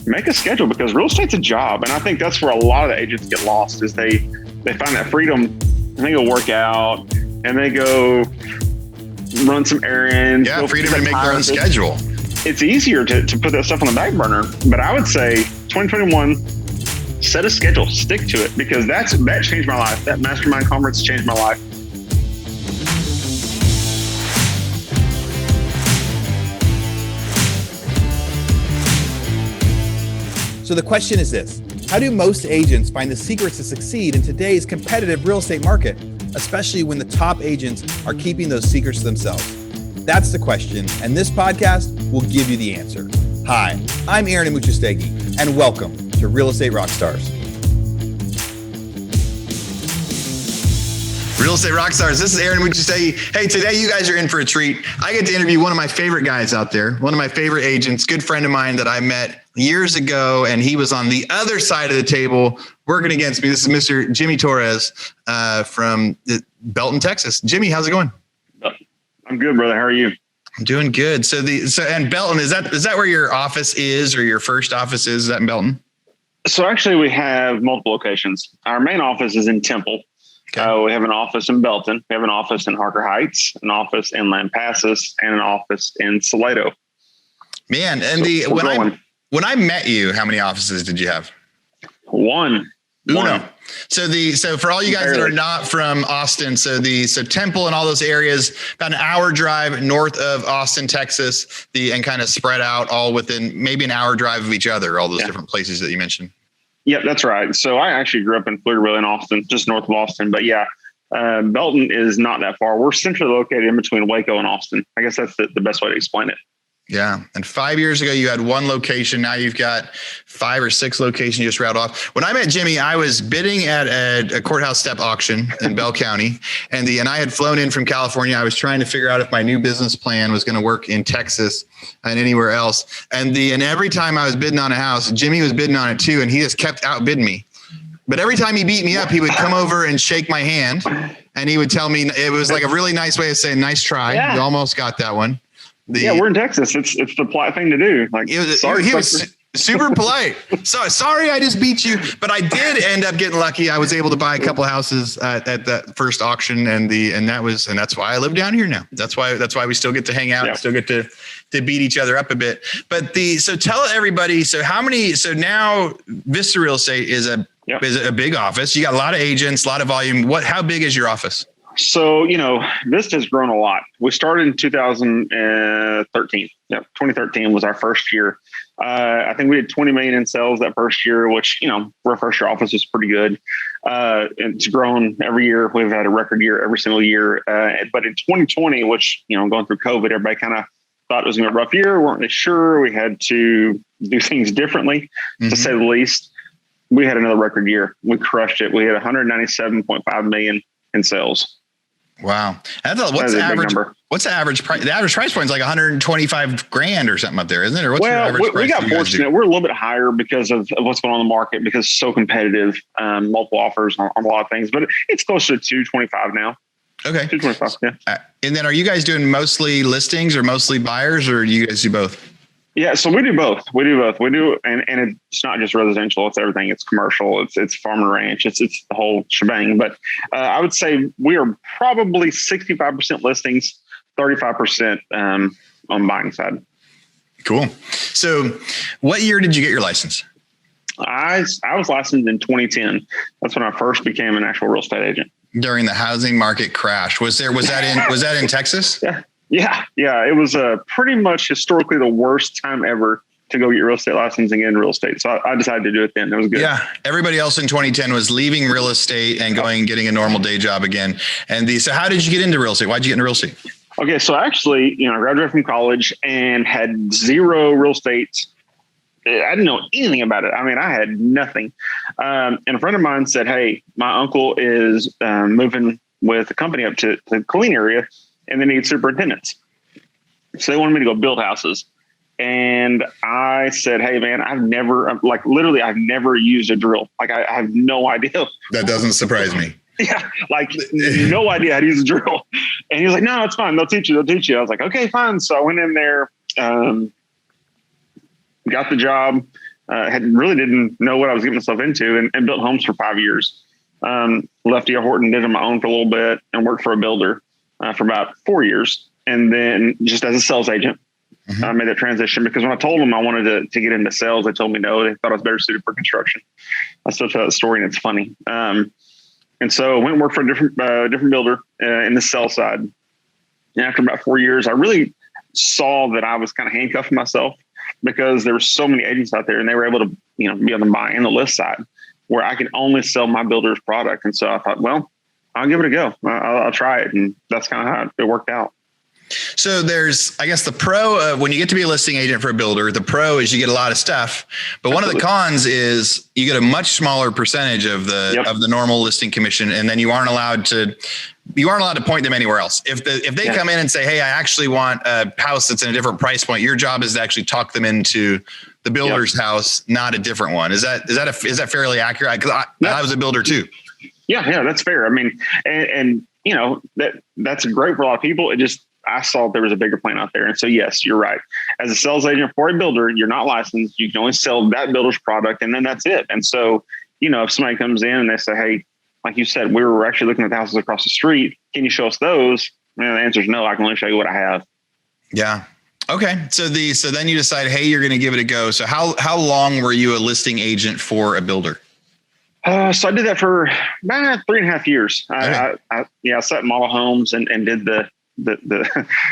make a schedule, because real estate's a job. And I think that's where a lot of the agents get lost, is they find that freedom and they go work out and they go run some errands. Yeah, freedom to make their own schedule. It's easier to put that stuff on the back burner. But I would say 2021, set a schedule, stick to it, because that changed my life. That mastermind conference changed my life. So the question is this: how do most agents find the secrets to succeed in today's competitive real estate market, especially when the top agents are keeping those secrets to themselves? That's the question, and this podcast will give you the answer. Hi, I'm Aaron Amuchastegui, and welcome to Real Estate Rockstars. Real Estate Rockstars, this is Aaron Amuchastegui. Hey, today you guys are in for a treat. I get to interview one of my favorite guys out there, one of my favorite agents, good friend of mine that I met years ago, and he was on the other side of the table working against me. This is Mr. Jimmy Torres from Belton, Texas. Jimmy, how's it going? I'm good, brother. How are you? I'm doing good. And Belton, is that where your office is, or your first office is that in Belton? So actually we have multiple locations. Our main office is in Temple. Okay. We have an office in Belton. We have an office in Harker Heights, an office in Lampasas, and an office in Salado. Man, and when I met you, how many offices did you have? One. So for all you guys that are not from Austin, so Temple and all those areas, about an hour drive north of Austin, Texas, and kind of spread out all within maybe an hour drive of each other, all those different places that you mentioned. Yep, that's right. So I actually grew up in Pflugerville in Austin, just north of Austin. But Belton is not that far. We're centrally located in between Waco and Austin. I guess that's the best way to explain it. Yeah. And 5 years ago, you had one location. Now you've got 5 or 6 locations you just rattled off. When I met Jimmy, I was bidding at a courthouse step auction in Bell County. And I had flown in from California. I was trying to figure out if my new business plan was going to work in Texas and anywhere else. And every time I was bidding on a house, Jimmy was bidding on it too. And he just kept outbidding me. But every time he beat me up, he would come over and shake my hand. And he would tell me, it was like a really nice way of saying, nice try. Yeah. You almost got that one. We're in Texas. It's the polite thing to do. Like, he was super polite. So sorry, I just beat you, but I did end up getting lucky. I was able to buy a couple houses at that first auction, and that's why I live down here now. That's why we still get to hang out, and still get to beat each other up a bit. But so tell everybody. So now Vista Real Estate is a big office. You got a lot of agents, a lot of volume. How big is your office? So, Vista has grown a lot. We started in 2013. 2013 was our first year. I think we did 20 million in sales that first year, which, for a first year office is pretty good. It's grown every year. We've had a record year every single year. But in 2020, which, going through COVID, everybody kind of thought it was going to be a rough year. We weren't really sure. We had to do things differently, to say the least. We had another record year. We crushed it. We had 197.5 million in sales. Wow. What's the average? What's the average price? The average price point is like 125 grand or something up there, isn't it? Or what's your average price? We got fortunate. We're a little bit higher because of what's going on in the market, because it's so competitive, multiple offers on a lot of things, but it's closer to 225 now. Okay. 225. Yeah. And then are you guys doing mostly listings or mostly buyers, or do you guys do both? Yeah, so we do both. And it's not just residential; it's everything. It's commercial. It's farm and ranch. It's the whole shebang. But I would say we are probably 65% listings, 35% on buying side. Cool. So, what year did you get your license? I was licensed in 2010. That's when I first became an actual real estate agent. During the housing market crash, was that in Texas? Yeah. It was pretty much historically the worst time ever to go get your real estate license and get into real estate. So I decided to do it then. It was good. Yeah. Everybody else in 2010 was leaving real estate and getting a normal day job again. So how did you get into real estate? Why'd you get into real estate? Okay. So actually, I graduated from college and had zero real estate. I didn't know anything about it. I mean, I had nothing. And a friend of mine said, hey, my uncle is moving with a company up to the Killeen area, and they need superintendents. So they wanted me to go build houses. And I said, hey, man, I've never used a drill. Like, I have no idea. That doesn't surprise me. Yeah, no idea how to use a drill. And he was like, no, it's fine. They'll teach you. I was like, okay, fine. So I went in there, got the job. really didn't know what I was getting myself into, and built homes for 5 years. Left D.R. Horton, did it on my own for a little bit, and worked for a builder for about 4 years. And then just as a sales agent, I made that transition because when I told them I wanted to get into sales, they told me no. They thought I was better suited for construction. I still tell that story, and it's funny. And so I went and worked for a different builder in the sales side. And after about 4 years, I really saw that I was kind of handcuffing myself because there were so many agents out there, and they were able to, be on the buy and the list side where I could only sell my builder's product. And so I thought, well, I'll give it a go. I'll try it. And that's kind of how it worked out. So there's, I guess, the pro of when you get to be a listing agent for a builder, the pro is you get a lot of stuff, but one of the cons is you get a much smaller percentage of the normal listing commission. And then you aren't allowed to point them anywhere else. If they come in and say, hey, I actually want a house that's in a different price point, your job is to actually talk them into the builder's house, not a different one. Is that fairly accurate? Because I was a builder too. Yeah, that's fair. I mean, and that's great for a lot of people. I saw there was a bigger plan out there. And so, yes, you're right. As a sales agent for a builder, you're not licensed. You can only sell that builder's product, and then that's it. And so, if somebody comes in and they say, hey, like you said, we were actually looking at the houses across the street. Can you show us those? And the answer is no. I can only show you what I have. Yeah. Okay. So then you decide, hey, you're going to give it a go. So how long were you a listing agent for a builder? So I did that for about 3.5 years. Okay. I sat in model homes and did the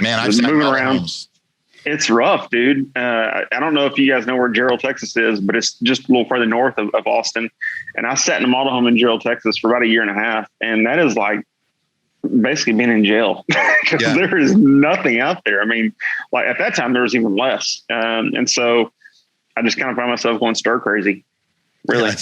man, I've moving around. Homes. It's rough, dude. I don't know if you guys know where Gerald, Texas is, but it's just a little further north of Austin. And I sat in a model home in Gerald, Texas for about 1.5 years. And that is like basically being in jail because there is nothing out there. I mean, like at that time, there was even less. And so I just kind of found myself going stir crazy. Really? Yeah,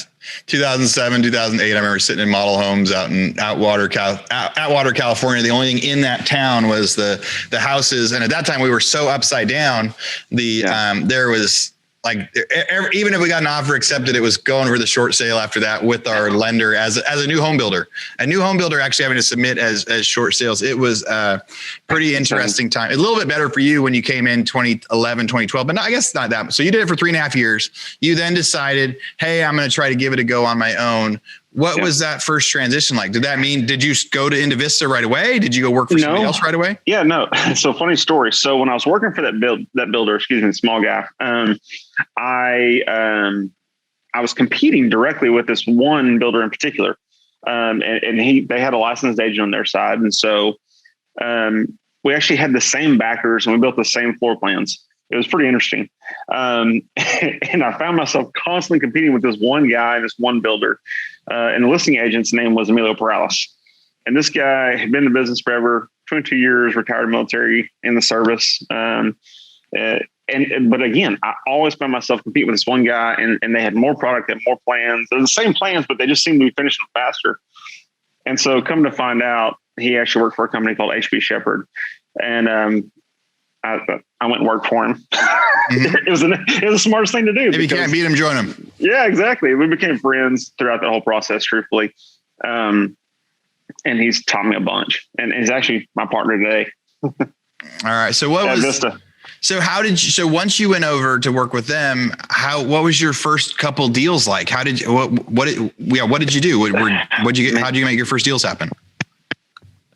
2007, 2008. I remember sitting in model homes out in Atwater, California. The only thing in that town was the houses. And at that time we were so upside down. There was like, even if we got an offer accepted, it was going for the short sale after that with our lender as a new home builder. A new home builder actually having to submit as short sales. It was a pretty interesting time. A little bit better for you when you came in 2011, 2012, but I guess not that much. So you did it for 3.5 years. You then decided, hey, I'm going to try to give it a go on my own. What was that first transition like? Did you go to Indivista right away? Did you go work for somebody else right away? Yeah, no. So funny story. So when I was working for that builder, small guy, I was competing directly with this one builder in particular. And they had a licensed agent on their side. And so we actually had the same backers and we built the same floor plans. It was pretty interesting. And I found myself constantly competing with this one guy and this one builder. And the listing agent's name was Emilio Perales. And this guy had been in the business forever, 22 years, retired military in the service. But again, I always found myself competing with this one guy and they had more product and more plans. They're the same plans, but they just seemed to be finishing faster. And so come to find out, he actually worked for a company called HB Shepherd. And I went and worked for him. Mm-hmm. It was the smartest thing to do. If you can't beat him, join him. Yeah, exactly. We became friends throughout the whole process, truthfully. And he's taught me a bunch. And he's actually my partner today. All right. So so once you went over to work with them, what was your first couple deals like? What did you do? How did you make your first deals happen?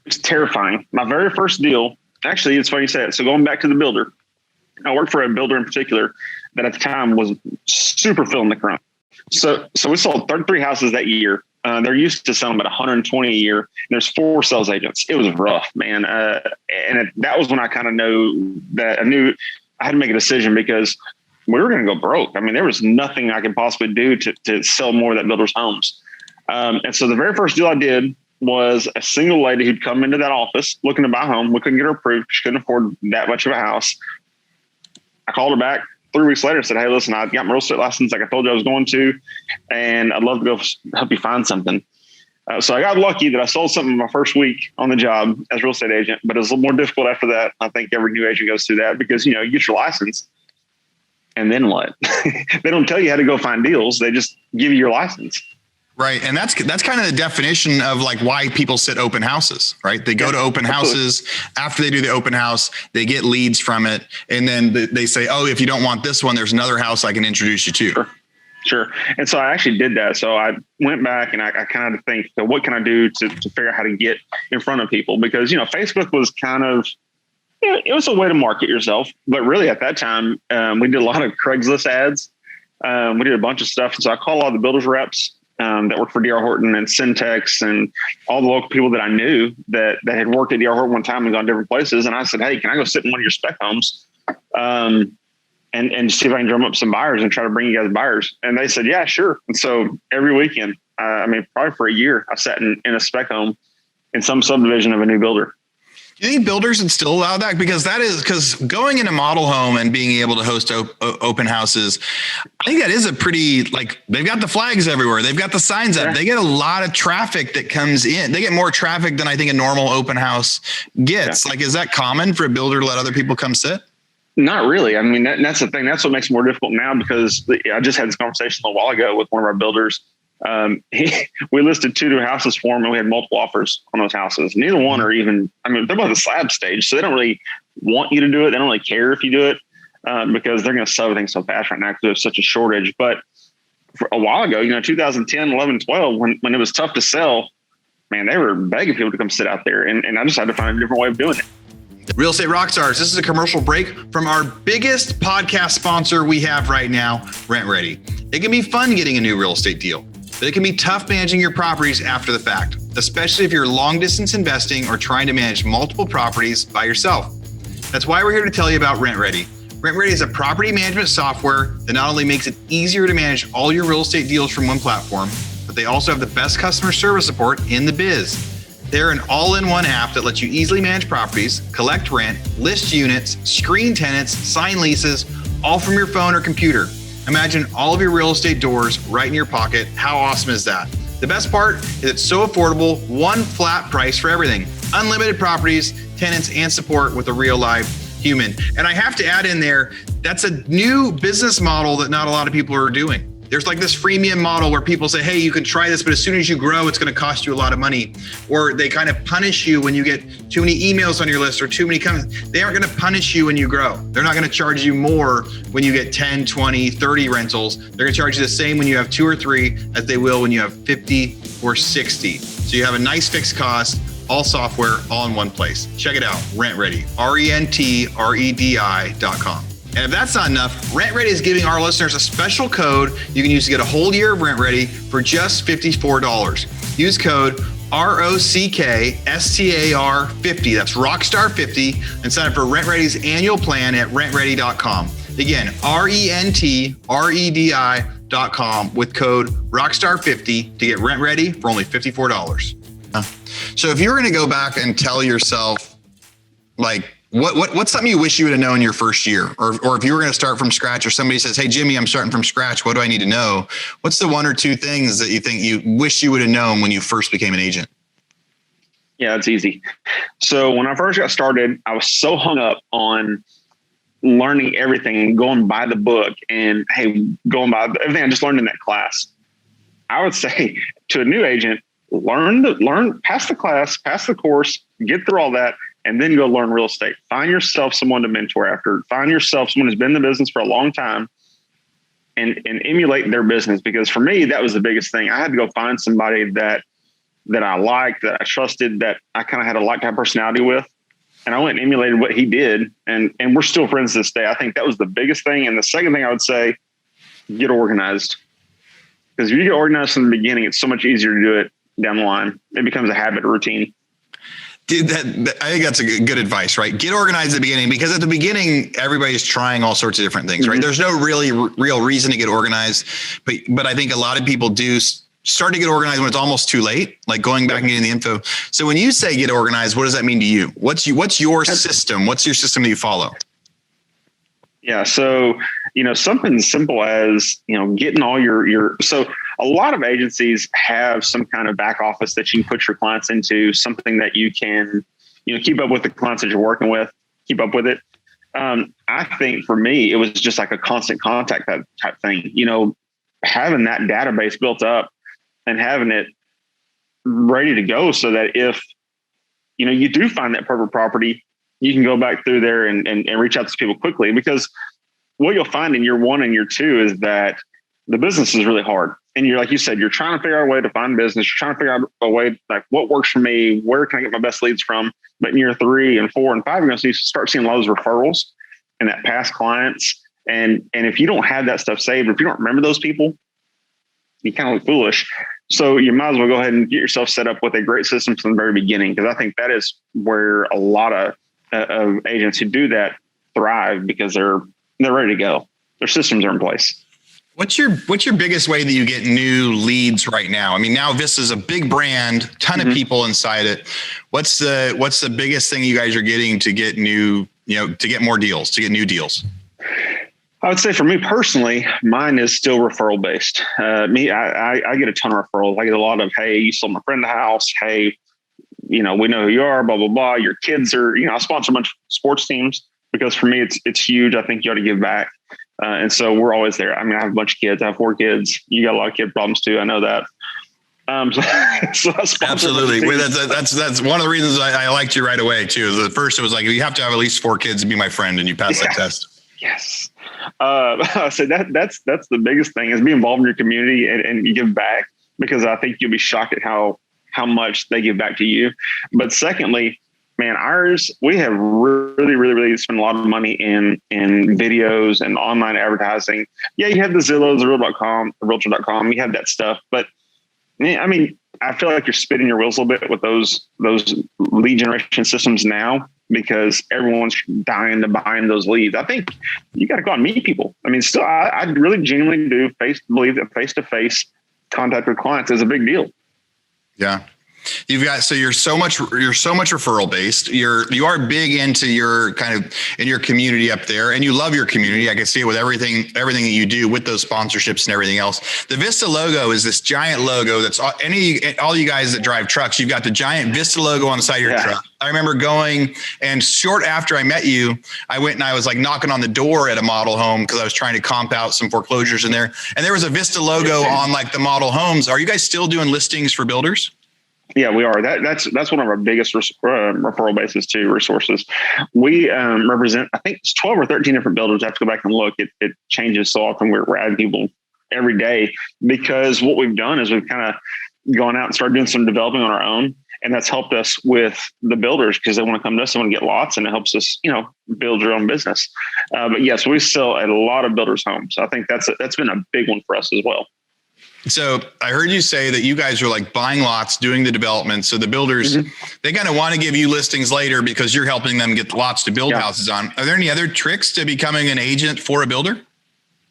It's terrifying. My very first deal, actually, it's funny you say it. So going back to the builder, I worked for a builder in particular that at the time was super feeling the crunch. So we sold 33 houses that year. They're used to selling about 120 a year. And there's 4 sales agents. It was rough, man. That was when I kind of knew that I knew I had to make a decision because we were going to go broke. I mean, there was nothing I could possibly do to sell more of that builder's homes. And so the very first deal I did was a single lady who'd come into that office looking to buy a home. We couldn't get her approved. She couldn't afford that much of a house. I called her back 3 weeks later and said, hey, listen, I got my real estate license like I told you I was going to, and I'd love to go help you find something. So I got lucky that I sold something my first week on the job as a real estate agent, but it was a little more difficult after that. I think every new agent goes through that because, you get your license and then what? They don't tell you how to go find deals. They just give you your license. Right. And that's kind of the definition of like why people sit open houses, right? They go to open houses. After they do the open house, they get leads from it. And then they say, oh, if you don't want this one, there's another house I can introduce you to. Sure. Sure. And so I actually did that. So I went back and I kind of think, so what can I do to figure out how to get in front of people? Because, Facebook was kind of, it was a way to market yourself. But really at that time, we did a lot of Craigslist ads. We did a bunch of stuff. So I called all the builders reps that worked for D.R. Horton and Syntex and all the local people that I knew that had worked at D.R. Horton one time and gone different places. And I said, hey, can I go sit in one of your spec homes? And see if I can drum up some buyers and try to bring you guys buyers. And they said, yeah, sure. And so every weekend, probably for a year, I sat in a spec home in some subdivision of a new builder. Do you think builders would still allow that? Because going in a model home and being able to host open houses, I think that is a pretty, they've got the flags everywhere. They've got the signs up. They get a lot of traffic that comes in. They get more traffic than I think a normal open house gets. Yeah. Is that common for a builder to let other people come sit? Not really. That's the thing. That's what makes it more difficult now, because I just had this conversation a while ago with one of our builders. We listed 2 new houses for him and we had multiple offers on those houses. Neither one are even, they're both the slab stage. So they don't really want you to do it. They don't really care if you do it because they're going to sell everything so fast right now because there's such a shortage. But for a while ago, 2010, 11, 12, when it was tough to sell, man, they were begging people to come sit out there. And I just had to find a different way of doing it. Real Estate Rockstars, this is a commercial break from our biggest podcast sponsor we have right now, Rent Ready. It can be fun getting a new real estate deal, but it can be tough managing your properties after the fact, especially if you're long distance investing or trying to manage multiple properties by yourself. That's why we're here to tell you about Rent Ready. Rent Ready is a property management software that not only makes it easier to manage all your real estate deals from one platform, but they also have the best customer service support in the biz. They're an all-in-one app that lets you easily manage properties, collect rent, list units, screen tenants, sign leases, all from your phone or computer. Imagine all of your real estate doors right in your pocket. How awesome is that? The best part is it's so affordable, one flat price for everything. Unlimited properties, tenants, and support with a real live human. And I have to add in there, that's a new business model that not a lot of people are doing. There's this freemium model where people say, hey, you can try this, but as soon as you grow, it's going to cost you a lot of money. Or they kind of punish you when you get too many emails on your list or too many comments. They aren't going to punish you when you grow. They're not going to charge you more when you get 10, 20, 30 rentals. They're going to charge you the same when you have 2 or 3 as they will when you have 50 or 60. So you have a nice fixed cost, all software, all in one place. Check it out, Rent Ready, RENTREDI.com. And if that's not enough, Rent Ready is giving our listeners a special code you can use to get a whole year of Rent Ready for just $54. Use code ROCKSTAR50, that's Rockstar50, and sign up for Rent Ready's annual plan at rentready.com. Again, RENTREDI.com with code Rockstar50 to get Rent Ready for only $54. So if you were going to go back and tell yourself, what's something you wish you would have known in your first year? Or if you were going to start from scratch, or somebody says, hey, Jimmy, I'm starting from scratch. What do I need to know? What's the 1 or 2 things that you think you wish you would have known when you first became an agent? Yeah, it's easy. So when I first got started, I was so hung up on learning everything, going by the book and going by everything I just learned in that class. I would say to a new agent, learn, pass the class, pass the course, get through all that, and then go learn real estate. Find yourself someone to mentor after. Find yourself someone who's been in the business for a long time and emulate their business. Because for me, that was the biggest thing. I had to go find somebody that I liked, that I trusted, that I kind of had a like type personality with. And I went and emulated what he did. And we're still friends to this day. I think that was the biggest thing. And the second thing I would say, get organized. Because if you get organized from the beginning, it's so much easier to do it down the line. It becomes a habit, a routine. Dude, I think that's a good advice, right? Get organized at the beginning, because at the beginning, everybody's trying all sorts of different things, right? Mm-hmm. There's no really real reason to get organized, but I think a lot of people do start to get organized when it's almost too late, like going back and getting the info. So when you say get organized, what does that mean to you? What's your system? What's your system that you follow? Yeah. So, something as simple as, getting all so a lot of agencies have some kind of back office that you can put your clients into, something that you can, keep up with the clients that you're working with, keep up with it. I think for me, it was just like a constant contact type thing, having that database built up and having it ready to go so that if, you do find that perfect property, you can go back through there and reach out to people quickly. Because what you'll find in year 1 and year 2 is that the business is really hard. And you're, like you said, you're trying to figure out a way to find business. You're trying to figure out a way, like, what works for me? Where can I get my best leads from? But in year 3 and 4 and 5, you're going to start seeing a lot of those referrals and that past clients. And if you don't have that stuff saved, if you don't remember those people, you kind of look foolish. So you might as well go ahead and get yourself set up with a great system from the very beginning, because I think that is where a lot of agents who do that thrive, because they're ready to go. Their systems are in place. What's your biggest way that you get new leads right now? I mean, now Vista's a big brand, ton of people inside it. What's the biggest thing you guys are getting to get new, to get more deals, to get new deals? I would say for me personally, mine is still referral based. I get a ton of referrals. I get a lot of, hey, you sold my friend a house. Hey, we know who you are, blah, blah, blah. Your kids are, I sponsor a bunch of sports teams, because for me, it's huge. I think you ought to give back. And so we're always there. I mean, I have a bunch of kids. I have 4 kids. You got a lot of kid problems too. I know that. So absolutely. That's one of the reasons I liked you right away too. The first, it was like, you have to have at least 4 kids to be my friend, and you pass that test. Yes. So that's the biggest thing, is be involved in your community and you give back, because I think you'll be shocked at how much they give back to you. But secondly, man, we have really spent a lot of money in videos and online advertising. Yeah, you have the Zillow, the Realtor.com, you have that stuff. But I mean, I feel like you're spinning your wheels a little bit with those lead generation systems now, because everyone's dying to buy in those leads. I think you got to go out and meet people. I mean, still, I really genuinely do believe that face-to-face contact with clients is a big deal. Yeah. You're so much referral based. You are big into your kind of in your community up there, and you love your community. I can see it with everything that you do with those sponsorships and everything else. The Vista logo is this giant logo that's all you guys that drive trucks. You've got the giant Vista logo on the side of your truck. I remember going, and short after I met you, I went and I was like knocking on the door at a model home, because I was trying to comp out some foreclosures in there, and there was a Vista logo on like the model homes. Are you guys still doing listings for builders? Yeah, we are. That's one of our biggest referral bases too, resources. We represent, I think it's 12 or 13 different builders. I have to go back and look. It changes so often. We're adding people every day, because what we've done is we've kind of gone out and started doing some developing on our own. And that's helped us with the builders, because they want to come to us, they want to get lots, and it helps us, build your own business. But yes, we sell a lot of builders' homes. So I think that's been a big one for us as well. So I heard you say that you guys are like buying lots, doing the development. So the builders, they kind of want to give you listings later, because you're helping them get lots to build houses on. Are there any other tricks to becoming an agent for a builder?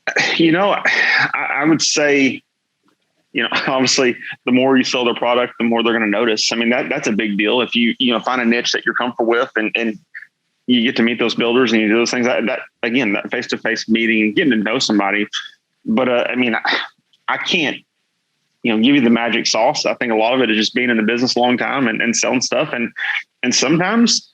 I would say, obviously the more you sell their product, the more they're going to notice. I mean, that's a big deal. If you find a niche that you're comfortable with, and you get to meet those builders and you do those things, that face-to-face meeting, getting to know somebody. But I mean, I can't, give you the magic sauce. I think a lot of it is just being in the business a long time and selling stuff. And sometimes,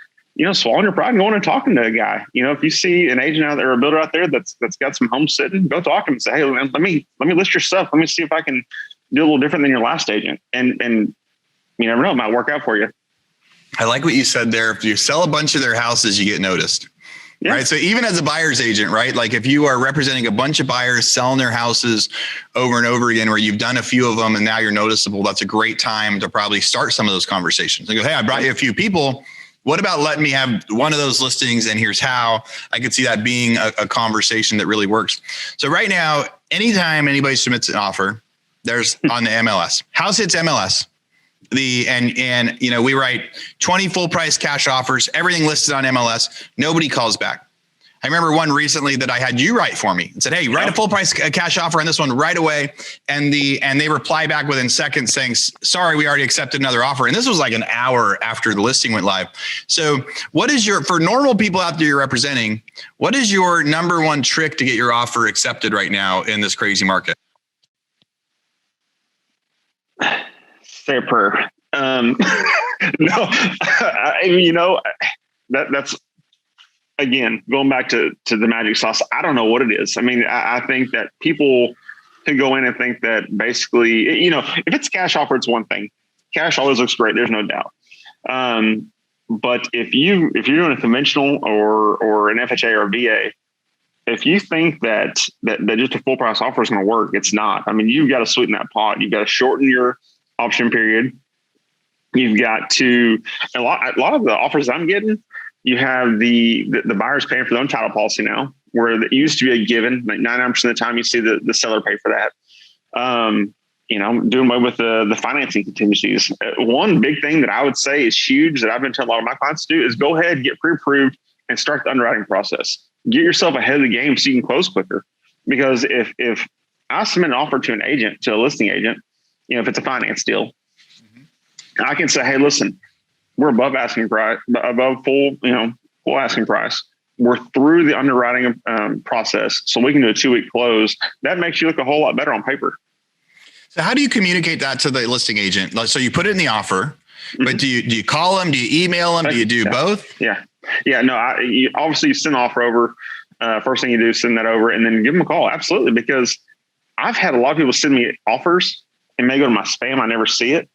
swallowing your pride and going and talking to a guy. If you see an agent out there or a builder out there that's got some homes sitting, go talk to him and say, hey, let me list your stuff. Let me see if I can do a little different than your last agent. And you never know, it might work out for you. I like what you said there. If you sell a bunch of their houses, you get noticed. Yeah. Right. So even as a buyer's agent, right? Like if you are representing a bunch of buyers selling their houses over and over again, where you've done a few of them and now you're noticeable, that's a great time to probably start some of those conversations. And go, hey, I brought you a few people. What about letting me have one of those listings? And here's how. I could see that being a conversation that really works. So right now, anytime anybody submits an offer, there's on the MLS, house hits MLS. We write 20 full price cash offers, everything listed on MLS. Nobody calls back. I remember one recently that I had you write for me and said, hey, write a full price cash offer on this one right away. And they reply back within seconds saying, sorry, we already accepted another offer. And this was like an hour after the listing went live. So what is for normal people out there you're representing, what is your number one trick to get your offer accepted right now in this crazy market? Say a prayer. That's again, going back to the magic sauce. I don't know what it is. I mean, I think that people who go in and think that basically, if it's cash offer, it's one thing. Cash always looks great. There's no doubt. But if you're doing a conventional or an FHA or a VA, if you think that just a full price offer is going to work, it's not. I mean, you've got to sweeten that pot. You've got to shorten your option period. You've got to, a lot of the offers I'm getting, you have the buyers paying for their own title policy now, where it used to be a given. Like 99% of the time you see the seller pay for that. Doing away with the financing contingencies. One big thing that I would say is huge that I've been telling a lot of my clients to do is go ahead, get pre-approved and start the underwriting process. Get yourself ahead of the game so you can close quicker. Because if I submit an offer to an agent, to a listing agent, if it's a finance deal, I can say, hey, listen, we're above asking price, above full asking price. We're through the underwriting process, so we can do a 2-week close. That makes you look a whole lot better on paper. So how do you communicate that to the listing agent? So you put it in the offer, but do you call them? Do you email them? Do you do both? Yeah. No, obviously you send the offer over. First thing you do is send that over and then give them a call. Absolutely. Because I've had a lot of people send me offers and may go to my spam. I never see it.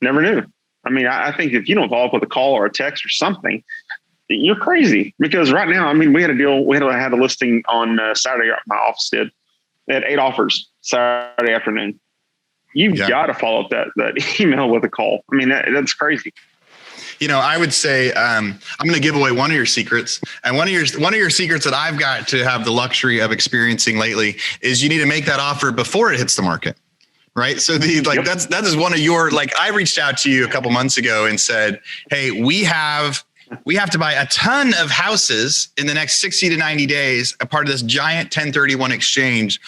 Never knew. I mean, I think if you don't follow up with a call or a text or something, you're crazy. Because right now, I mean, we had a deal. We had a listing on Saturday. My office did. They had 8 offers Saturday afternoon. You've got to follow up that email with a call. I mean, that's crazy. I would say I'm going to give away one of your secrets, and one of your secrets that I've got to have the luxury of experiencing lately is you need to make that offer before it hits the market, right? So that is one of your, I reached out to you a couple months ago and said, hey, we have to buy a ton of houses in the next 60 to 90 days, a part of this giant 1031 exchange.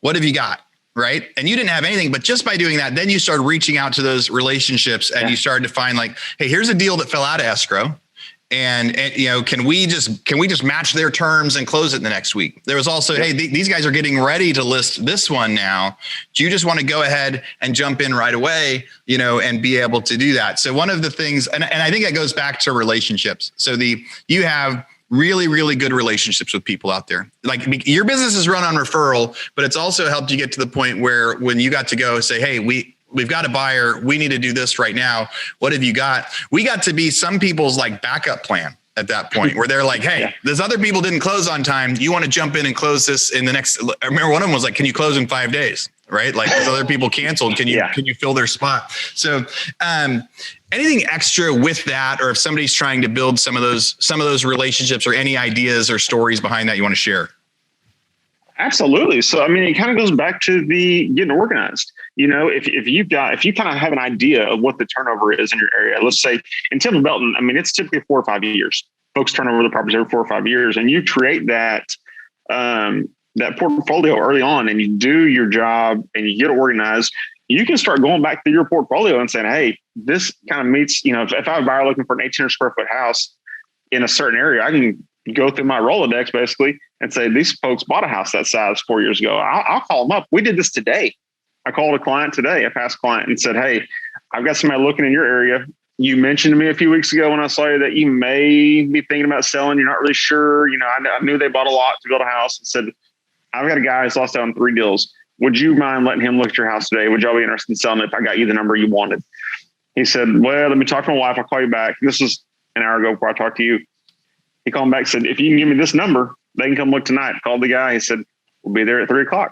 What have you got? Right. And you didn't have anything, but just by doing that, then you started reaching out to those relationships and you started to find hey, here's a deal that fell out of escrow. And can we just match their terms and close it in the next week? There was also, hey, these guys are getting ready to list this one now. Do you just want to go ahead and jump in right away, and be able to do that? So one of the things, and I think that goes back to relationships. So you have really, really good relationships with people out there. Your business is run on referral, but it's also helped you get to the point where when you got to go say, hey, we've got a buyer, we need to do this right now. What have you got? We got to be some people's backup plan at that point where they're like, hey, those other people didn't close on time. You want to jump in and close this in the next, I remember one of them was can you close in 5 days? Right? Those other people canceled. Can you fill their spot? So, anything extra with that, or if somebody's trying to build some of those relationships, or any ideas or stories behind that you want to share? Absolutely. So, I mean, it kind of goes back to the getting organized. If you kind of have an idea of what the turnover is in your area, let's say in Temple Belton, I mean, it's typically 4 or 5 years. Folks turn over the properties every 4 or 5 years, and you create that portfolio early on, and you do your job and you get organized. You can start going back through your portfolio and saying, hey, this kind of meets, if I have a buyer looking for an 1,800 square foot house in a certain area, I can go through my Rolodex basically and say, these folks bought a house that size 4 years ago. I'll call them up. We did this today. I called a client today, a past client, and said, hey, I've got somebody looking in your area. You mentioned to me a few weeks ago when I saw you that you may be thinking about selling. You're not really sure. I knew they bought a lot to build a house, and said, I've got a guy who's lost out on 3 deals. Would you mind letting him look at your house today? Would y'all be interested in selling it if I got you the number you wanted? He said, well, let me talk to my wife. I'll call you back. This was an hour ago before I talked to you. He called me back and said, if you can give me this number, they can come look tonight. Called the guy. He said, we'll be there at 3:00.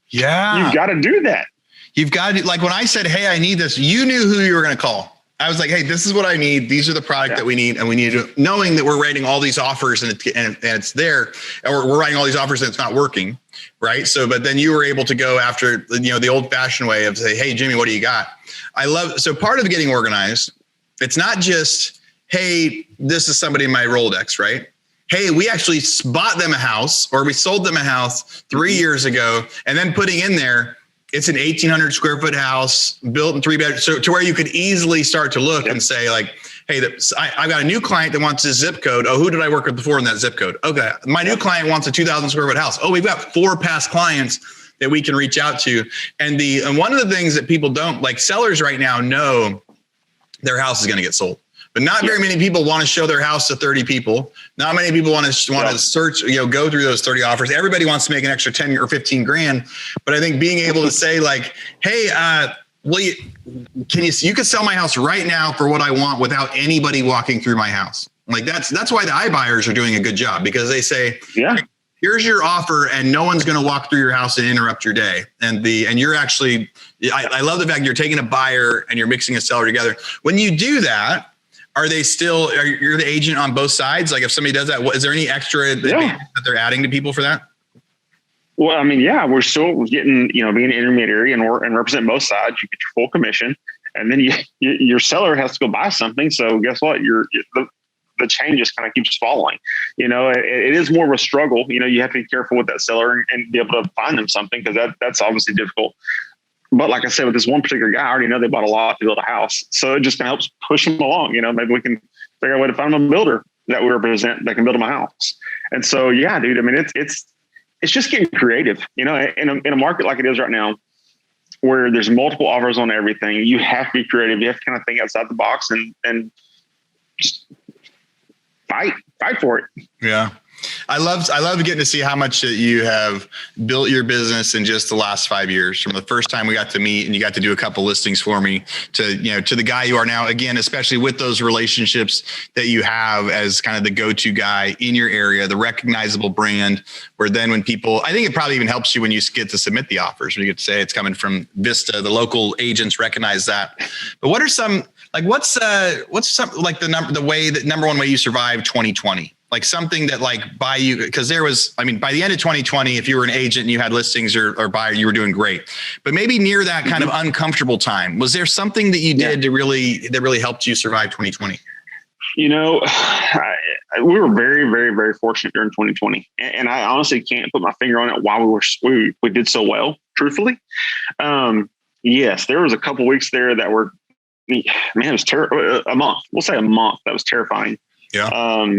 Yeah. You've got to do that. You've got to, when I said, hey, I need this, you knew who you were going to call. I was like, hey, this is what I need. These are the product that we need. And we need to, knowing that we're writing all these offers and it's there, or we're writing all these offers and it's not working. Right. So, but then you were able to go after, the old fashioned way of say, hey, Jimmy, what do you got? So part of getting organized, it's not just, hey, this is somebody in my Rolodex, right? Hey, we actually bought them a house, or we sold them a house 3 years ago, and then putting in there, it's an 1,800 square foot house built in 3 bedrooms. So to where you could easily start to look and say hey, I've got a new client that wants this zip code. Oh, who did I work with before in that zip code? Okay. My new client wants a 2,000 square foot house. Oh, we've got 4 past clients that we can reach out to. And one of the things that people don't, sellers right now know their house is going to get sold. But not very many people want to show their house to 30 people. Not many people want to search, go through those 30 offers. Everybody wants to make an extra 10 or 15 grand. But I think being able to say hey, you can sell my house right now for what I want without anybody walking through my house. Like that's why the iBuyers are doing a good job, because they say, yeah, here's your offer and no one's going to walk through your house and interrupt your day. And you're actually, I love the fact you're taking a buyer and you're mixing a seller together. When you do that, you're the agent on both sides? Like if somebody does that, is there any extra advantage that they're adding to people for that? Well, I mean, yeah, we're still getting, being an intermediary and represent both sides. You get your full commission, and then your seller has to go buy something. So guess what? The chain just kind of keeps following. It is more of a struggle. You have to be careful with that seller and be able to find them something, because that's obviously difficult. But like I said, with this one particular guy, I already know they bought a lot to build a house. So it just kind of helps push them along. Maybe we can figure out a way to find them a builder that we represent that can build them a house. And so, yeah, dude, I mean, it's just getting creative, in a market like it is right now, where there's multiple offers on everything. You have to be creative. You have to kind of think outside the box and just fight for it. Yeah. I love getting to see how much you have built your business in just the last 5 years, from the first time we got to meet and you got to do a couple listings for me to the guy you are now, again, especially with those relationships that you have as kind of the go-to guy in your area, the recognizable brand, where then when people, I think it probably even helps you when you get to submit the offers, when you get to say it's coming from Vista, the local agents recognize that. But what are some, like, what's some, like the number one way you survived 2020? Like something that by you, because by the end of 2020, if you were an agent and you had listings or buyer, you were doing great. But maybe near that kind of uncomfortable time, was there something that you did that really helped you survive 2020? We were very, very, very fortunate during 2020. And I honestly can't put my finger on it why we did so well, truthfully. Yes, there was a couple weeks there that were, man, it was a month. We'll say a month. That was terrifying. Yeah.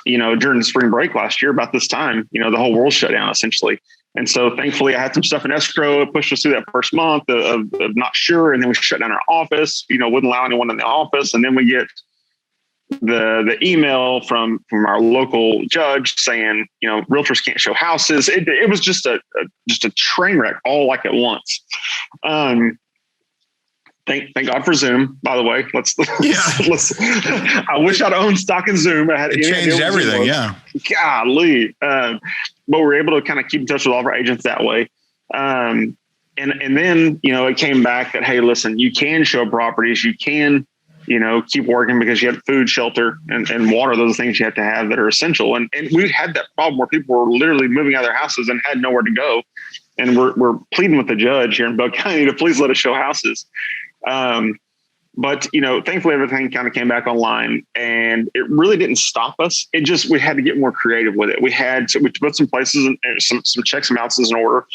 During the spring break last year, about this time, the whole world shut down essentially. And so thankfully I had some stuff in escrow. It pushed us through that first month of not sure. And then we shut down our office, wouldn't allow anyone in the office. And then we get the email from our local judge saying, realtors can't show houses. It was just a train wreck all like at once. Thank God for Zoom, by the way. Let's. I wish I'd owned stock in Zoom. It changed everything. Yeah. Golly. But we're able to kind of keep in touch with all of our agents that way. And then, it came back that, hey, listen, you can show properties. You can, keep working because you have food, shelter, and water. Those are things you have to have that are essential. And we had that problem where people were literally moving out of their houses and had nowhere to go. And we're pleading with the judge here in Bell County to please let us show houses. But thankfully everything kind of came back online, and it really didn't stop us. It just, we had to get more creative with it. We put some places and some checks and balances in order.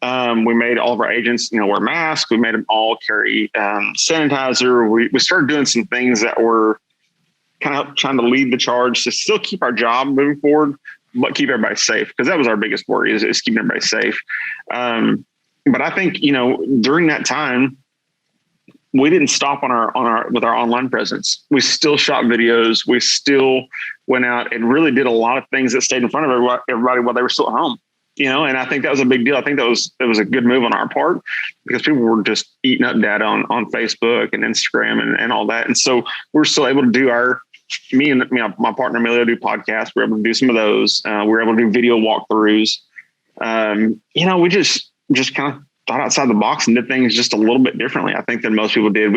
We made all of our agents, wear masks. We made them all carry, sanitizer. We started doing some things that were kind of trying to lead the charge to still keep our job moving forward, but keep everybody safe. Because that was our biggest worry is keeping everybody safe. But I think, during that time, we didn't stop with our online presence. We still shot videos. We still went out and really did a lot of things that stayed in front of everybody while they were still at home. And I think that was a big deal. I think that was a good move on our part, because people were just eating up data on Facebook and Instagram and all that. And so we're still able to do me and my partner Emilio do podcasts. We're able to do some of those. We're able to do video walkthroughs. We just kind of thought outside the box and did things just a little bit differently, I think, than most people did.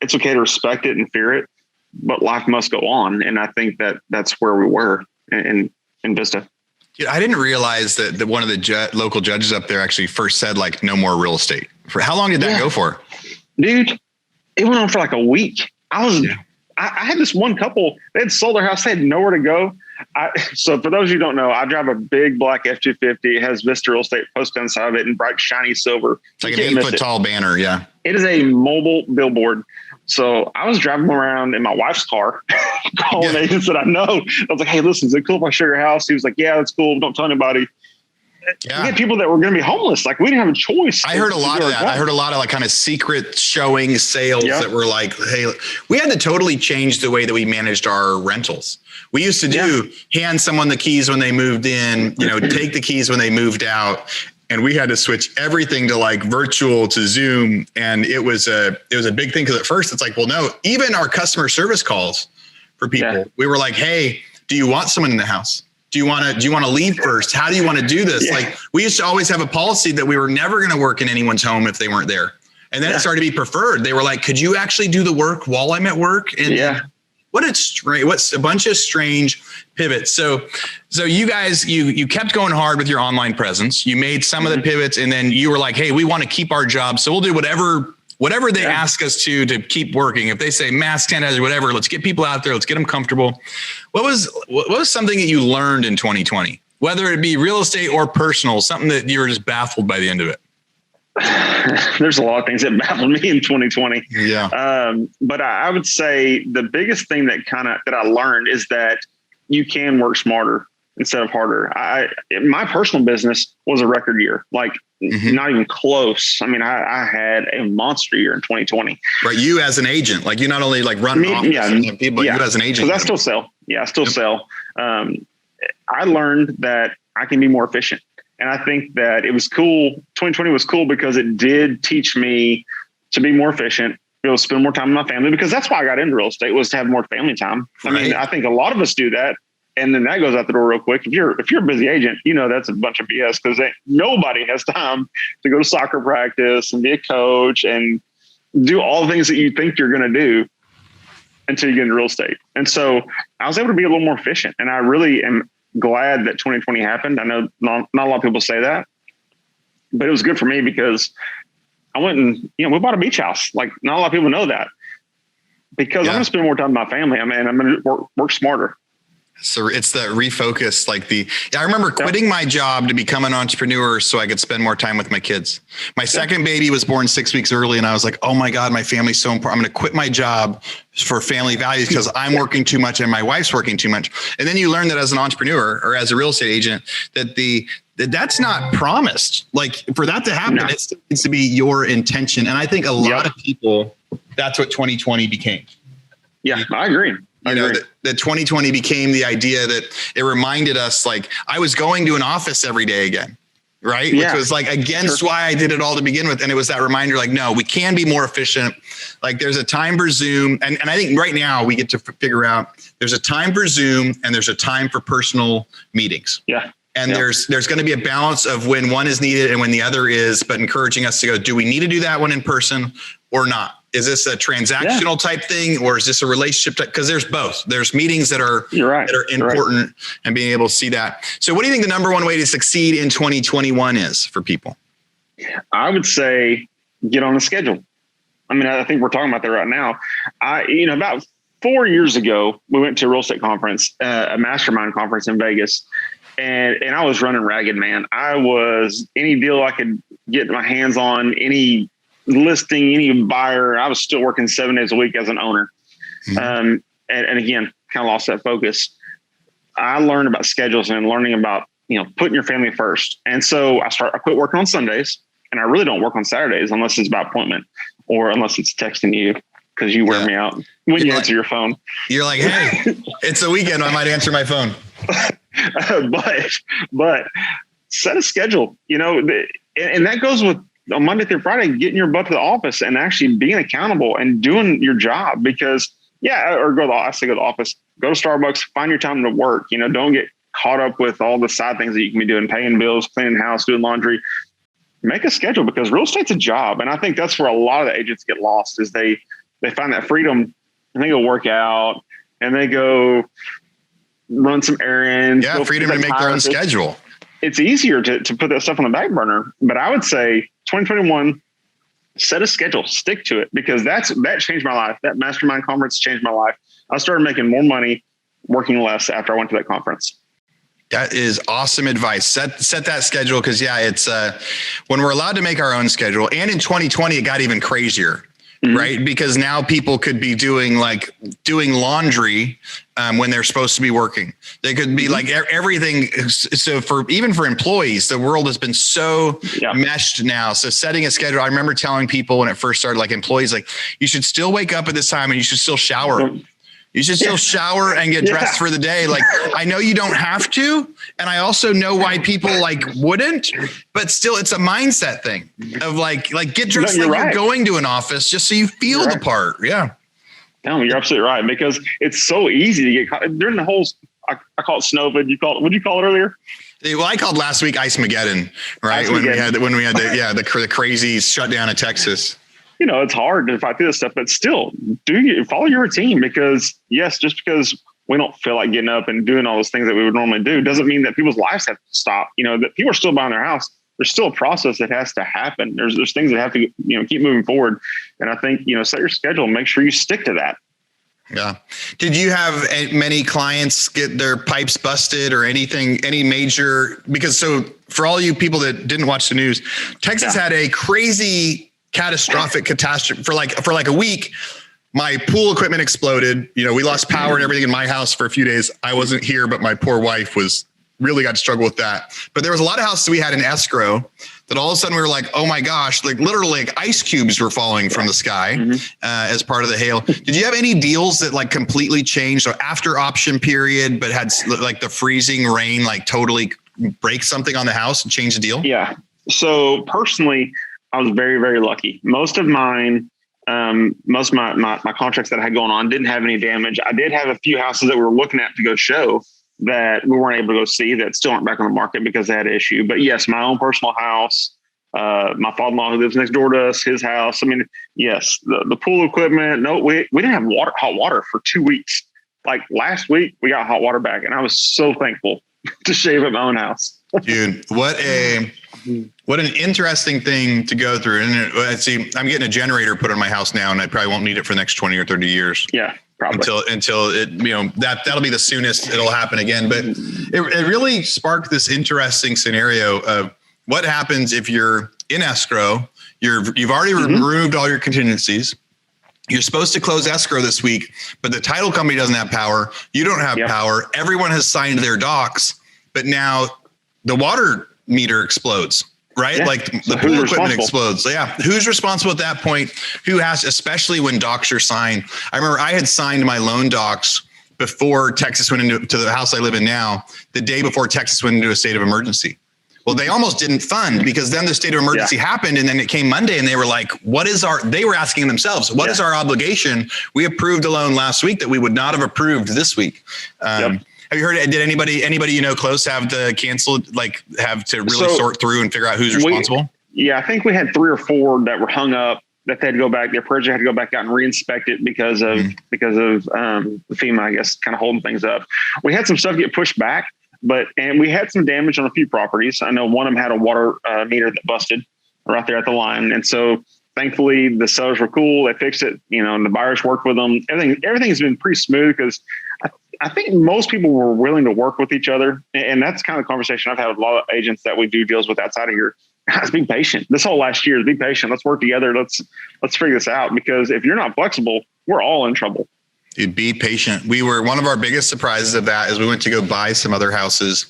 It's okay to respect it and fear it, but life must go on. And I think that's where we were in Vista. Yeah, I didn't realize that one of the local judges up there actually first said no more real estate. For how long did that go for? Dude, it went on for like a week. I had this one couple, they had sold their house. They had nowhere to go. So for those of you who don't know, I drive a big black F-250. It has Vista Real Estate posted on the side of it in bright, shiny silver. It's like an 8-foot tall banner. Yeah. It is a mobile billboard. So I was driving around in my wife's car, calling agents that I know. I was like, hey, listen, is it cool if I show your house? He was like, yeah, that's cool. Don't tell anybody. Yeah. We had people that were going to be homeless. We didn't have a choice. I heard a lot of that. I heard a lot of kind of secret showing sales that were like, hey, we had to totally change the way that we managed our rentals. We used to hand someone the keys when they moved in, take the keys when they moved out. And we had to switch everything to virtual to Zoom. And it was a big thing, because at first it's well, no, even our customer service calls for people. Yeah. We were like, hey, do you want someone in the house? Do you want to leave first? How do you want to do this? Yeah. Like we used to always have a policy that we were never going to work in anyone's home if they weren't there. And then it started to be preferred. They were like, could you actually do the work while I'm at work? And what's a bunch of strange pivots. So you guys, you kept going hard with your online presence. You made some of the pivots, and then you were like, hey, we want to keep our job. So we'll do whatever they ask us to keep working. If they say mask sanitizer, whatever, let's get people out there. Let's get them comfortable. What was something that you learned in 2020, whether it be real estate or personal, something that you were just baffled by the end of it? There's a lot of things that baffled me in 2020. Yeah. But I would say the biggest thing that I learned is that you can work smarter instead of harder. My personal business was a record year, like not even close. I mean, I had a monster year in 2020. Right. You as an agent, like you not only like run people, but you as an agent. Because I still sell. Yeah, I still sell. I learned that I can be more efficient. And I think that it was cool. 2020 was cool because it did teach me to be more efficient, be able to spend more time with my family, because that's why I got into real estate, was to have more family time. Right. I mean, I think a lot of us do that. And then that goes out the door real quick. If you're a busy agent, that's a bunch of BS, because nobody has time to go to soccer practice and be a coach and do all the things that you think you're going to do until you get into real estate. And so I was able to be a little more efficient, and I really am glad that 2020 happened. I know not a lot of people say that, but it was good for me because I went and, we bought a beach house. Like, not a lot of people know that, because I'm going to spend more time with my family. I mean, I'm going to work smarter. So it's the refocus, I remember quitting my job to become an entrepreneur so I could spend more time with my kids. My second baby was born 6 weeks early, and I was like, oh my God, my family's so important. I'm going to quit my job for family values because I'm working too much and my wife's working too much. And then you learn that as an entrepreneur or as a real estate agent, that's not promised. Like, for that to happen, it still needs to be your intention. And I think a lot of people, that's what 2020 became. Yeah, I agree. That 2020 became the idea that it reminded us, like, I was going to an office every day again, right? Which was like against why I did it all to begin with. And it was that reminder, like, no, we can be more efficient. Like, there's a time for Zoom. And I think right now we get to figure out there's a time for Zoom and there's a time for personal meetings. Yeah. And there's going to be a balance of when one is needed and when the other is, but encouraging us to go, do we need to do that one in person or not? Is this a transactional type thing, or is this a relationship type? Because there's both. There's meetings that are important and being able to see that. So what do you think the number one way to succeed in 2021 is for people? I would say get on a schedule. I mean, I think we're talking about that right now. About 4 years ago, we went to a real estate conference, a mastermind conference in Vegas. And I was running ragged, man. I was any deal I could get my hands on, any listing, any buyer. I was still working 7 days a week as an owner. And again, kind of lost that focus. I learned about schedules and learning about, putting your family first. And so I quit working on Sundays, and I really don't work on Saturdays unless it's by appointment or unless it's texting you, because you wear me out when you answer your phone. You're like, hey, it's a weekend. I might answer my phone. But set a schedule, and that goes with on Monday through Friday, getting your butt to the office and actually being accountable and doing your job. Because or go to the office, go to Starbucks, find your time to work. Don't get caught up with all the side things that you can be doing, paying bills, cleaning the house, doing laundry. Make a schedule, because real estate's a job. And I think that's where a lot of the agents get lost, is they find that freedom and they go work out and they go run some errands. Yeah, freedom to make their own schedule. It's easier to put that stuff on the back burner. But I would say 2021, set a schedule, stick to it, because that changed my life. That mastermind conference changed my life. I started making more money working less after I went to that conference. That is awesome advice. Set that schedule, because it's when we're allowed to make our own schedule. And in 2020, it got even crazier. Right. Because now people could be doing laundry when they're supposed to be working. They could be like everything. So even for employees, the world has been so meshed now. So setting a schedule. I remember telling people when it first started, like employees, like, you should still wake up at this time and you should still shower. You should still shower and get dressed for the day. Like, I know you don't have to. And I also know why people wouldn't, but still it's a mindset thing of like get dressed you're going to an office just so you feel the part. Yeah. No, you're absolutely right, because it's so easy to get caught during the whole. I call it snowvid. What did you call it earlier? Well, I called last week Ice-mageddon, right? Ice-mageddon. When we had the crazy shutdown of Texas. It's hard to fight through this stuff, but still follow your routine, because just because we don't feel like getting up and doing all those things that we would normally do doesn't mean that people's lives have to stop. That people are still buying their house. There's still a process that has to happen. There's things that have to, keep moving forward. And I think, set your schedule and make sure you stick to that. Yeah. Did you have many clients get their pipes busted or any major, because so for all you people that didn't watch the news, Texas had a crazy catastrophic catastrophe for like a week. My pool equipment exploded. We lost power and everything in my house for a few days. I wasn't here, but my poor wife really got to struggle with that. But there was a lot of houses we had in escrow that all of a sudden we were like, oh my gosh, like literally like ice cubes were falling from the sky as part of the hail. Did you have any deals that like completely changed? So after option period, but had like the freezing rain, like totally break something on the house and change the deal? Yeah. So personally, I was very, very lucky. Most of my contracts that I had going on didn't have any damage. I did have a few houses that we were looking at to go show that we weren't able to go see, that still aren't back on the market because they had an issue. But yes, my own personal house, my father-in-law who lives next door to us, his house. I mean, yes, the pool equipment. No, we didn't have hot water for 2 weeks. Like last week, we got hot water back, and I was so thankful to shave at my own house. Dude, what an interesting thing to go through. And see, I'm getting a generator put on my house now, and I probably won't need it for the next 20 or 30 years. Yeah. Probably. Until it, that'll be the soonest it'll happen again. But it really sparked this interesting scenario of what happens if you're in escrow, you've already removed all your contingencies. You're supposed to close escrow this week, but the title company doesn't have power. You don't have power. Everyone has signed their docs, but now the water meter explodes. Right? Yeah. Like the pool equipment explodes. So yeah. Who's responsible at that point? Who has, especially when docs are signed? I remember I had signed my loan docs before Texas went into the house I live in now, the day before Texas went into a state of emergency. Well, they almost didn't fund, because then the state of emergency happened, and then it came Monday and they were like, they were asking themselves, what is our obligation? We approved a loan last week that we would not have approved this week. Have you heard? Did anybody close have to cancel? Like have to really sort through and figure out who's responsible? I think we had 3 or 4 that were hung up, that they had to go back. Their project had to go back out and reinspect it because of FEMA, I guess, kind of holding things up. We had some stuff get pushed back, and we had some damage on a few properties. I know one of them had a water meter that busted right there at the line, and so thankfully the sellers were cool. They fixed it, and the buyers worked with them. Everything's been pretty smooth, because I think most people were willing to work with each other. And that's kind of the conversation I've had with a lot of agents that we do deals with outside of here. Guys, be patient. This whole last year is be patient. Let's work together. Let's figure this out, because if you're not flexible, we're all in trouble. Dude, be patient. One of our biggest surprises of that is we went to go buy some other houses,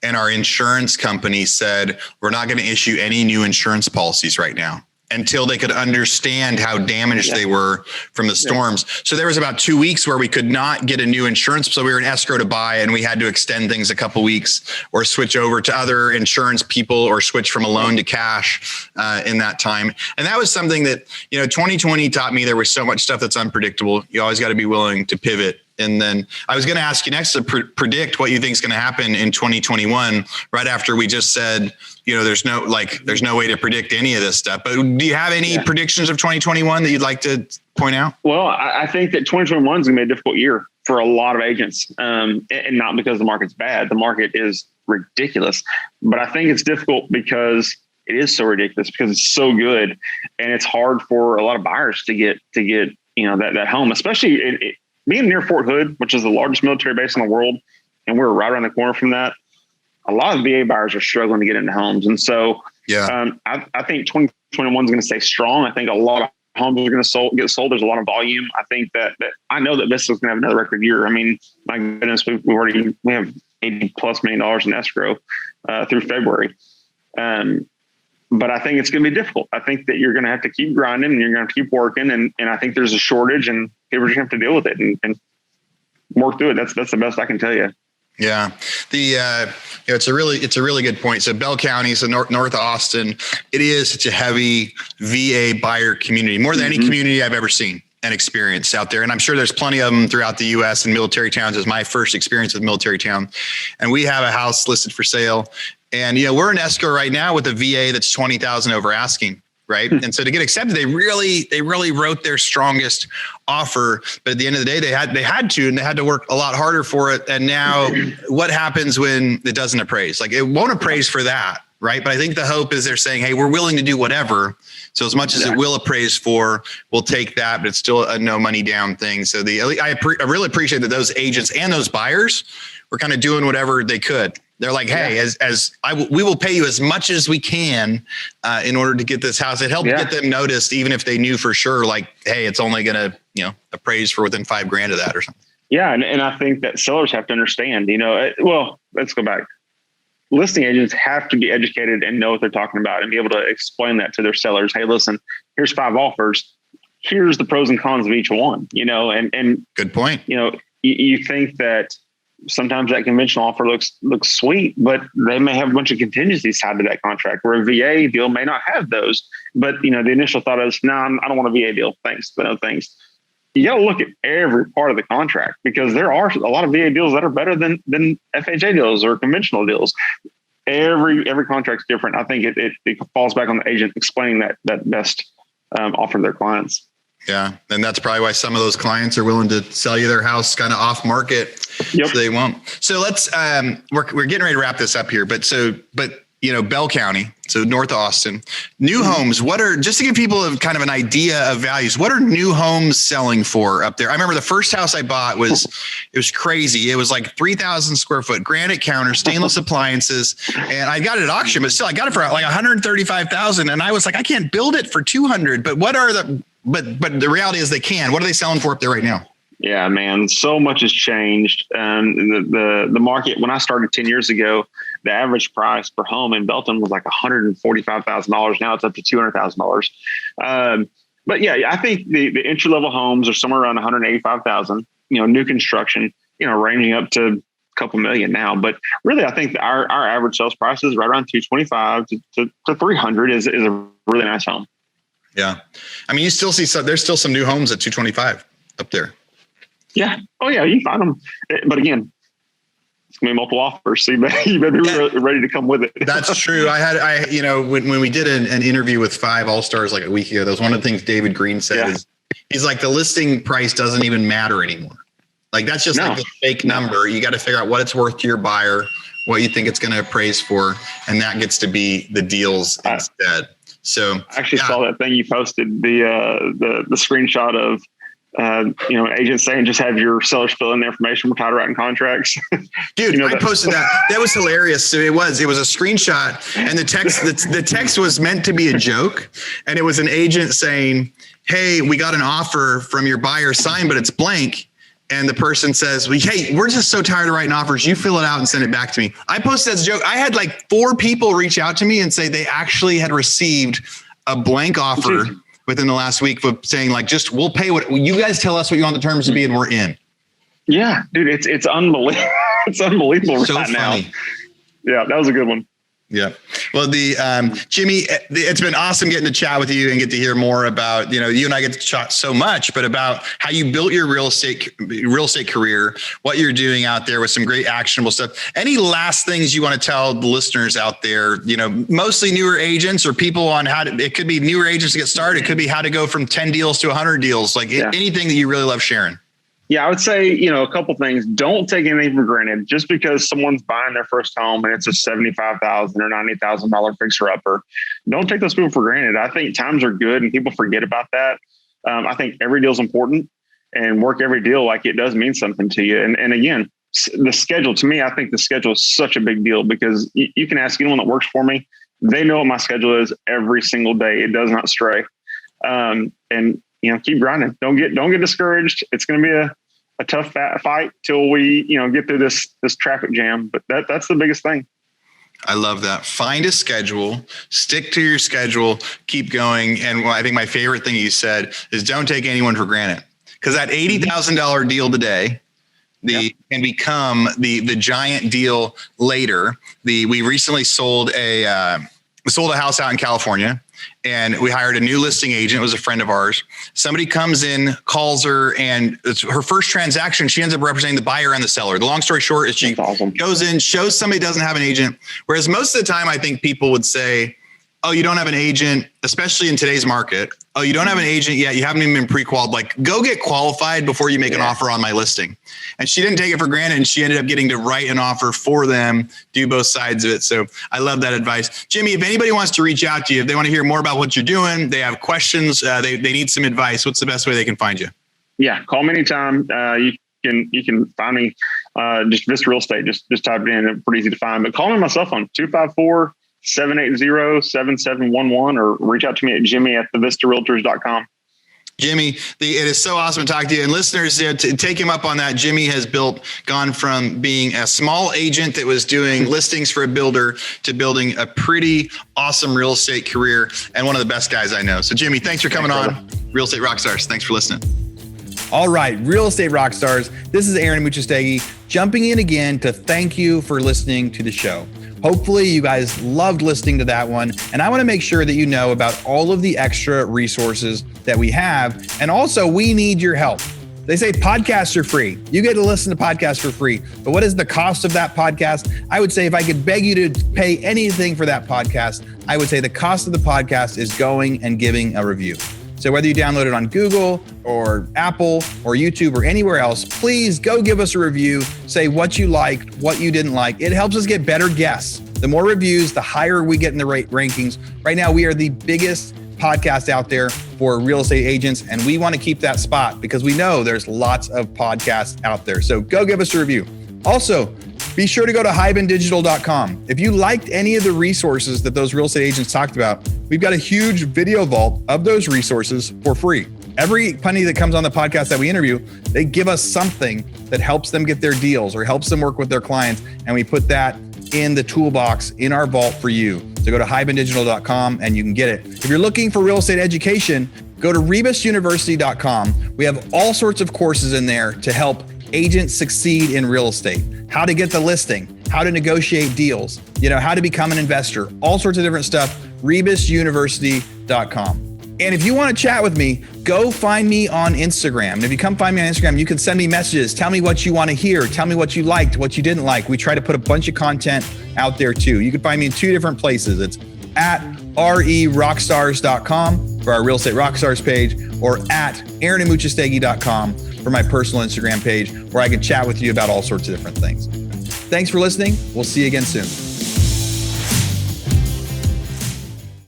and our insurance company said, we're not going to issue any new insurance policies right now until they could understand how damaged they were from the storms. So there was about 2 weeks where we could not get a new insurance. So we were in escrow to buy, and we had to extend things a couple weeks or switch over to other insurance people or switch from a loan to cash in that time. And that was something that, 2020 taught me. There was so much stuff that's unpredictable. You always got to be willing to pivot. And then I was going to ask you next to predict what you think is going to happen in 2021, right after we just said, there's no way to predict any of this stuff. But do you have any predictions of 2021 that you'd like to point out? Well, I think that 2021 is going to be a difficult year for a lot of agents, and not because the market's bad. The market is ridiculous, but I think it's difficult because it is so ridiculous, because it's so good, and it's hard for a lot of buyers to get that home, especially being near Fort Hood, which is the largest military base in the world, and we're right around the corner from that. A lot of VA buyers are struggling to get into homes. And so I think 2021 is going to stay strong. I think a lot of homes are going to get sold. There's a lot of volume. I think that I know that Vista is going to have another record year. I mean, my goodness, we have $80+ million in escrow through February. But I think it's going to be difficult. I think that you're going to have to keep grinding, and you're going to have to keep working. And I think there's a shortage, and people are going to have to deal with it and work through it. That's the best I can tell you. Yeah. It's a really good point. So Bell County, so north of Austin, it is such a heavy VA buyer community, more than any community I've ever seen. and experienced out there. And I'm sure there's plenty of them throughout the US and military towns. Is my first experience with military town. And we have a house listed for sale. And, we're in escrow right now with a VA that's 20,000 over asking. Right. And so to get accepted, they really wrote their strongest offer. But at the end of the day, they had to work a lot harder for it. And now what happens when it doesn't appraise? Like, it won't appraise for that. Right. But I think the hope is they're saying, hey, we're willing to do whatever. So as much as it will appraise for, we'll take that, but it's still a no money down thing. So I really appreciate that those agents and those buyers were kind of doing whatever they could. They're like, hey, we will pay you as much as we can in order to get this house. It helped get them noticed, even if they knew for sure, like, hey, it's only going to, appraise for within $5,000 of that or something. Yeah. And I think that sellers have to understand, well, let's go back. Listing agents have to be educated and know what they're talking about and be able to explain that to their sellers. Hey, listen, here's 5 offers. Here's the pros and cons of each one, and good point. You think that sometimes that conventional offer looks sweet, but they may have a bunch of contingencies tied to that contract, where a VA deal may not have those. But, the initial thought is, no, I don't want a VA deal. Thanks, but no thanks. You got to look at every part of the contract, because there are a lot of VA deals that are better than FHA deals or conventional deals. Every contract's different. I think it falls back on the agent explaining that best offer to their clients. Yeah. And that's probably why some of those clients are willing to sell you their house kind of off market. Yep. So they won't. So let's, we're getting ready to wrap this up here, but Bell County, so north of Austin, new homes. Just to give people kind of an idea of values, what are new homes selling for up there? I remember the first house I bought it was crazy. It was like 3,000 square foot, granite counter, stainless appliances. And I got it at auction, but still I got it for like 135,000. And I was like, I can't build it for 200, but but the reality is they can. What are they selling for up there right now? Yeah, man, so much has changed. The market, when I started 10 years ago, the average price per home in Belton was like $145,000. Now it's up to $200,000. But yeah, I think the entry level homes are somewhere around 185,000. New construction, ranging up to a couple million now. But really, I think our average sales price is right around 225 to 300 is a really nice home. Yeah, I mean, you still see there's still some new homes at 225 up there. Yeah. Oh yeah. You find them, but again, it's gonna be multiple offers. So you better be ready to come with it. That's true. When we did an interview with 5 All-Stars like a week ago, that was one of the things David Green said is he's like, the listing price doesn't even matter anymore. Like, that's just like a fake number. You got to figure out what it's worth to your buyer, what you think it's going to appraise for. And that gets to be the deals instead. So I actually saw that thing you posted, the screenshot of, agents saying, just have your sellers fill in the information. We're tired of writing contracts. Dude, I posted that. That was hilarious. So it was a screenshot, and the text was meant to be a joke. And it was an agent saying, hey, we got an offer from your buyer signed, but it's blank. And the person says, well, hey, we're just so tired of writing offers. You fill it out and send it back to me. I posted as a joke. I had like 4 people reach out to me and say they actually had received a blank offer within the last week of saying, like, just, we'll pay what you guys tell us what you want the terms to be, and we're in. Yeah, dude, it's unbelievable. It's unbelievable so right funny. now. Yeah, that was a good one. Yeah. Well, Jimmy, it's been awesome getting to chat with you and get to hear more about, you and I get to chat so much, but about how you built your real estate career, what you're doing out there with some great actionable stuff. Any last things you want to tell the listeners out there, mostly newer agents or people on it could be newer agents to get started. It could be how to go from 10 deals to 100 deals, like anything that you really love sharing. Yeah, I would say, a couple things. Don't take anything for granted. Just because someone's buying their first home and it's a $75,000 or $90,000 fixer upper, don't take those people for granted. I think times are good and people forget about that. I think every deal is important, and work every deal like it does mean something to you. And again, the schedule, to me, I think the schedule is such a big deal, because you can ask anyone that works for me. They know what my schedule is every single day. It does not stray. And keep grinding. Don't get discouraged. It's going to be a tough fight till we, get through this traffic jam. But that's the biggest thing. I love that. Find a schedule, stick to your schedule, keep going. And I think my favorite thing you said is don't take anyone for granted, because that $80,000 deal today, can become the giant deal later. We recently sold we sold a house out in California and we hired a new listing agent. It was a friend of ours. Somebody comes in, calls her, and it's her first transaction. She ends up representing the buyer and the seller. The long story short is she goes in, shows somebody doesn't have an agent. Whereas most of the time, I think people would say, oh, you don't have an agent, especially in today's market. Oh, you don't have an agent yet. You haven't even been pre-qualified. Like, go get qualified before you make an offer on my listing. And she didn't take it for granted. And she ended up getting to write an offer for them, do both sides of it. So I love that advice. Jimmy, if anybody wants to reach out to you, if they want to hear more about what you're doing, they have questions, they need some advice, what's the best way they can find you? Yeah, call me anytime. You can find me, just Vista Real Estate. Just type it in. It's pretty easy to find. But call me on my cell phone, 254-780-7711, or reach out to me at jimmy@thevistarealtors.com. Jimmy, it is so awesome to talk to you. And listeners, to take him up on that, Jimmy has gone from being a small agent that was doing listings for a builder to building a pretty awesome real estate career, and one of the best guys I know. So Jimmy, thanks for coming on Real Estate Rockstars. Thanks for listening. All right, Real Estate Rockstars. This is Aaron Amuchastegui jumping in again to thank you for listening to the show. Hopefully you guys loved listening to that one. And I want to make sure that you know about all of the extra resources that we have. And also, we need your help. They say podcasts are free. You get to listen to podcasts for free. But what is the cost of that podcast? I would say if I could beg you to pay anything for that podcast, I would say the cost of the podcast is going and giving a review. So whether you download it on Google or Apple or YouTube or anywhere else, please go give us a review. Say what you liked, what you didn't like. It helps us get better guests. The more reviews, the higher we get in the rankings. Right now, we are the biggest podcast out there for real estate agents, and we want to keep that spot because we know there's lots of podcasts out there. So go give us a review. Also, be sure to go to hibandigital.com. If you liked any of the resources that those real estate agents talked about, we've got a huge video vault of those resources for free. Every penny that comes on the podcast that we interview, they give us something that helps them get their deals or helps them work with their clients. And we put that in the toolbox in our vault for you. So go to hibandigital.com and you can get it. If you're looking for real estate education, go to rebusuniversity.com. We have all sorts of courses in there to help agents succeed in real estate, how to get the listing, how to negotiate deals, how to become an investor, all sorts of different stuff, rebusuniversity.com. And if you want to chat with me, go find me on Instagram. And if you come find me on Instagram, you can send me messages. Tell me what you want to hear. Tell me what you liked, what you didn't like. We try to put a bunch of content out there too. You can find me in two different places. It's at rerockstars.com for our Real Estate Rockstars page, or at aaronamuchastegui.com for my personal Instagram page, where I can chat with you about all sorts of different things. Thanks for listening. We'll see you again soon.